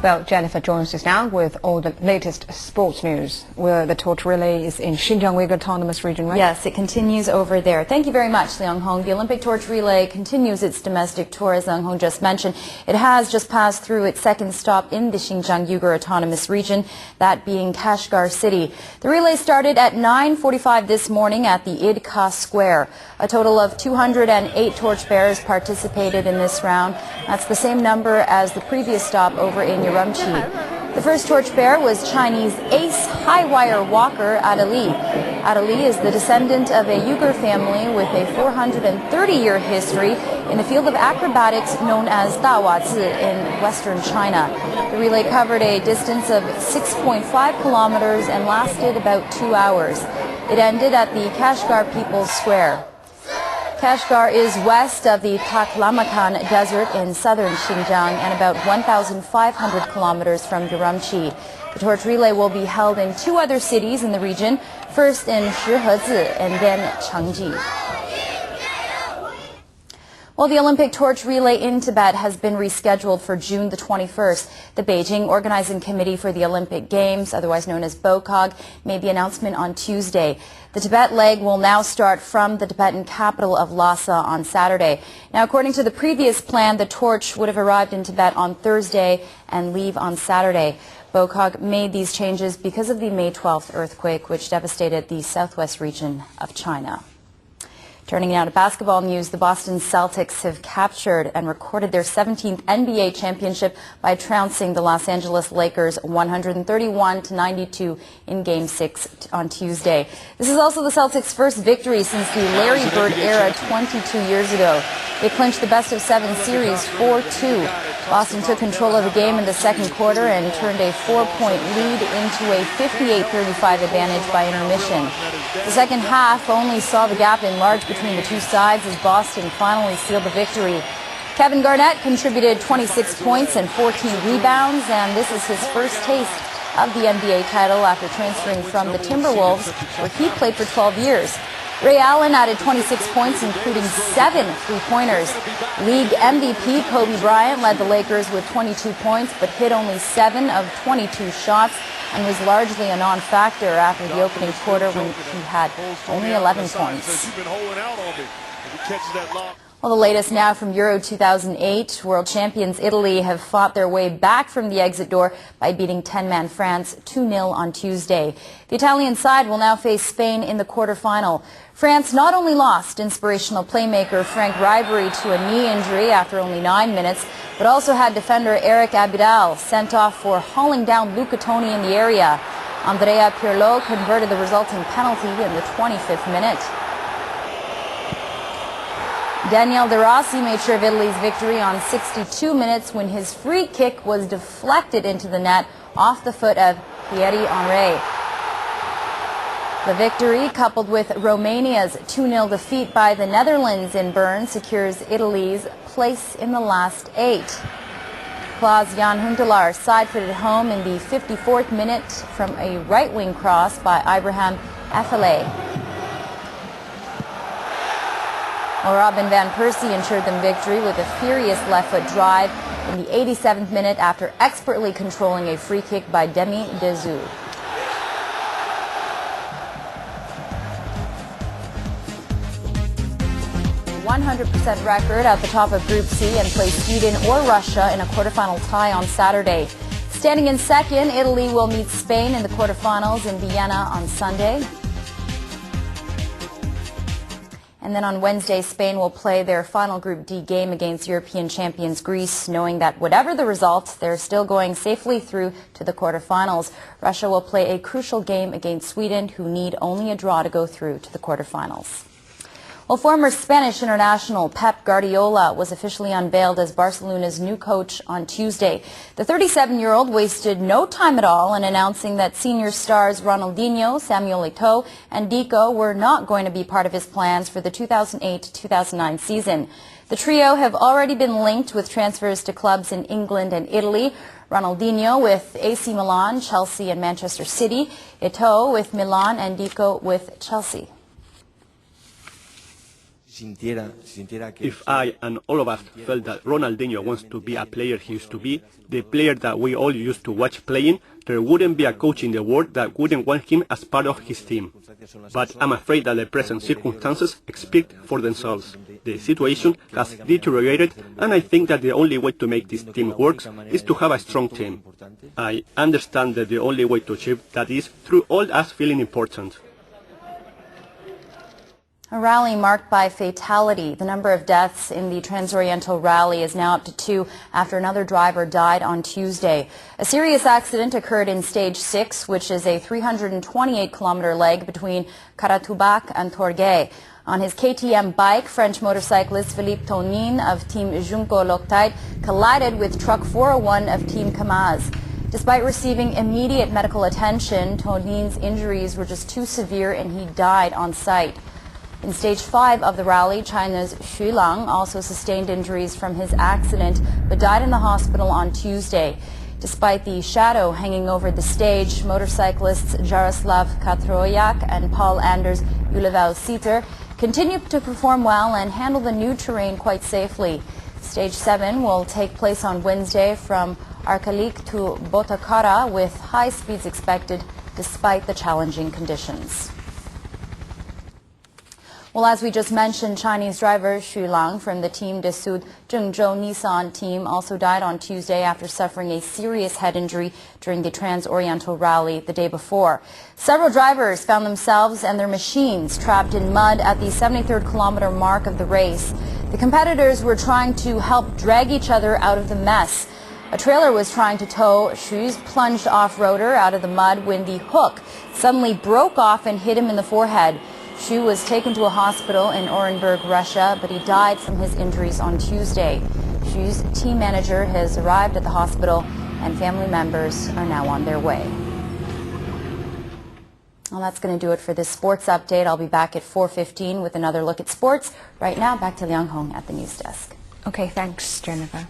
Well, Jennifer joins us now with all the latest sports news. Where the torch relay is in Xinjiang Uyghur Autonomous Region, right? Yes, it continues over there. Thank you very much, Liang Hong. The Olympic torch relay continues its domestic tour, as Liang Hong just mentioned. It has just passed through its second stop in the Xinjiang Uyghur Autonomous Region, that being Kashgar City. The relay started at 9:45 this morning at the Idka Square. A total of 208 torchbearers participated in this round. That's the same number as the previous stop over in Urumqi. The first torchbearer was Chinese ace high-wire walker Adali. Adali is the descendant of a Uyghur family with a 430-year history in the field of acrobatics known as Dawazi in western China. The relay covered a distance of 6.5 kilometers and lasted about 2 hours. It ended at the Kashgar People's Square. Kashgar is west of the Taklamakan Desert in southern Xinjiang and about 1,500 kilometers from Urumqi. The torch relay will be held in two other cities in the region, first in Shihezi and then Chengji. Well, the Olympic torch relay in Tibet has been rescheduled for June the 21st. The Beijing Organizing Committee for the Olympic Games, otherwise known as BOCOG, made the announcement on Tuesday. The Tibet leg will now start from the Tibetan capital of Lhasa on Saturday. Now, according to the previous plan, the torch would have arrived in Tibet on Thursday and leave on Saturday. BOCOG made these changes because of the May 12th earthquake, which devastated the southwest region of China. Turning now to basketball news, the Boston Celtics have captured and recorded their 17th NBA championship by trouncing the Los Angeles Lakers 131-92 in Game 6 on Tuesday. This is also the Celtics' first victory since the Larry Bird era 22 years ago. They clinched the best-of-7 series 4-2. Boston took control of the game in the second quarter and turned a 4-point lead into a 58-35 advantage by intermission. The second half only saw the gap enlarge between the two sides as Boston finally sealed the victory. Kevin Garnett contributed 26 points and 14 rebounds, and this is his first taste of the NBA title after transferring from the Timberwolves, where he played for 12 years. Ray Allen added 26 points, including 7 three-pointers. League MVP Kobe Bryant led the Lakers with 22 points, but hit only 7 of 22 shots and was largely a non-factor after the opening quarter when he had only 11 points. Well, the latest now from Euro 2008. World champions Italy have fought their way back from the exit door by beating 10-man France 2-0 on Tuesday. The Italian side will now face Spain in the quarterfinal. France not only lost inspirational playmaker Frank Ribery to a knee injury after only 9 minutes, but also had defender Eric Abidal sent off for hauling down Luca Toni in the area. Andrea Pirlo converted the resulting penalty in the 25th minute. Daniel De Rossi made sure of Italy's victory on 62 minutes when his free kick was deflected into the net off the foot of Thierry Henry. The victory, coupled with Romania's 2-0 defeat by the Netherlands in Bern, secures Italy's place in the last 8. Klaas-Jan Huntelaar side-footed home in the 54th minute from a right-wing cross by Abraham Afellay. Robin van Persie ensured them victory with a furious left-foot drive in the 87th minute after expertly controlling a free kick by Demi Dezu. A 100% record at the top of Group C and play Sweden or Russia in a quarterfinal tie on Saturday. Standing in second, Italy will meet Spain in the quarterfinals in Vienna on Sunday. And then on Wednesday, Spain will play their final Group D game against European champions Greece, knowing that whatever the result, they're still going safely through to the quarterfinals. Russia will play a crucial game against Sweden, who need only a draw to go through to the quarterfinals. Well, former Spanish international Pep Guardiola was officially unveiled as Barcelona's new coach on Tuesday. The 37-year-old wasted no time at all in announcing that senior stars Ronaldinho, Samuel Eto'o, and Deco were not going to be part of his plans for the 2008-2009 season. The trio have already been linked with transfers to clubs in England and Italy. Ronaldinho with AC Milan, Chelsea, and Manchester City. Eto'o with Milan and Deco with Chelsea. If I and all of us felt that Ronaldinho wants to be a player he used to be, the player that we all used to watch playing, there wouldn't be a coach in the world that wouldn't want him as part of his team. But I'm afraid that the present circumstances speak for themselves. The situation has deteriorated, and I think that the only way to make this team work is to have a strong team. I understand that the only way to achieve that is through all us feeling important. A rally marked by fatality. The number of deaths in the Trans-Oriental Rally is now up to 2 after another driver died on Tuesday. A serious accident occurred in Stage 6, which is a 328-kilometer leg between Karatubac and Torgay. On his KTM bike, French motorcyclist Philippe Tonin of Team Junko Loctite collided with Truck 401 of Team Kamaz. Despite receiving immediate medical attention, Tonin's injuries were just too severe and he died on site. In Stage 5 of the rally, China's Xu Lang also sustained injuries from his accident but died in the hospital on Tuesday. Despite the shadow hanging over the stage, motorcyclists Jaroslav Katroyak and Paul Anders Uleval-Siter continued to perform well and handle the new terrain quite safely. Stage 7 will take place on Wednesday from Arkalik to Botakara with high speeds expected despite the challenging conditions. Well, as we just mentioned, Chinese driver Xu Lang from the Team Desud Zhengzhou Nissan team also died on Tuesday after suffering a serious head injury during the Trans-Oriental Rally the day before. Several drivers found themselves and their machines trapped in mud at the 73rd kilometer mark of the race. The competitors were trying to help drag each other out of the mess. A trailer was trying to tow Xu's plunged off-roader out of the mud when the hook suddenly broke off and hit him in the forehead. Xu was taken to a hospital in Orenburg, Russia, but he died from his injuries on Tuesday. Xu's team manager has arrived at the hospital and family members are now on their way. Well, that's going to do it for this sports update. I'll be back at 4:15 with another look at sports. Right now, back to Liang Hong at the news desk. Okay, thanks, Jennifer.